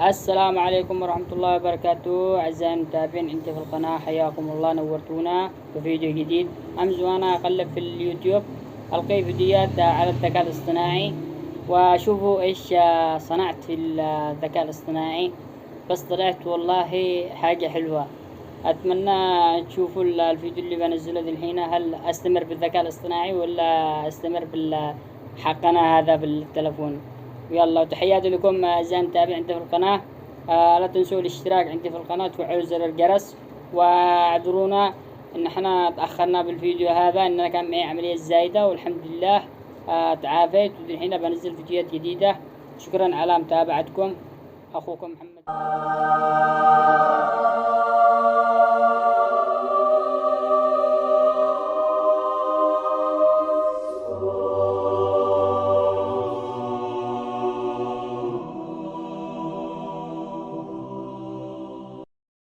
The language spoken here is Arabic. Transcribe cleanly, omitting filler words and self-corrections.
السلام عليكم ورحمة الله وبركاته. أعزائي المتابعين عندي في القناة، حياكم الله، نورتونا بفيديو جديد. أمس وأنا أقلب في اليوتيوب ألقي فيديوهات على الذكاء الاصطناعي، وشوفوا إيش صنعت في الذكاء الاصطناعي. بس طلعت والله حاجة حلوة. أتمنى تشوفوا الفيديو اللي بنزله ذي الحين. هل أستمر بالذكاء الاصطناعي ولا أستمر بالحقنا هذا بالتلفون؟ يلا، وتحياتي لكم أعزائي المتابعين عندي في القناة. لا تنسوا الاشتراك عندي في القناة وتفعلوا زر الجرس، واعذرونا إن احنا تأخرنا بالفيديو هذا، إننا كان معي عملية زايدة والحمد لله تعافيت، والحين بنزل فيديوهات جديدة. شكرا على متابعتكم. أخوكم محمد.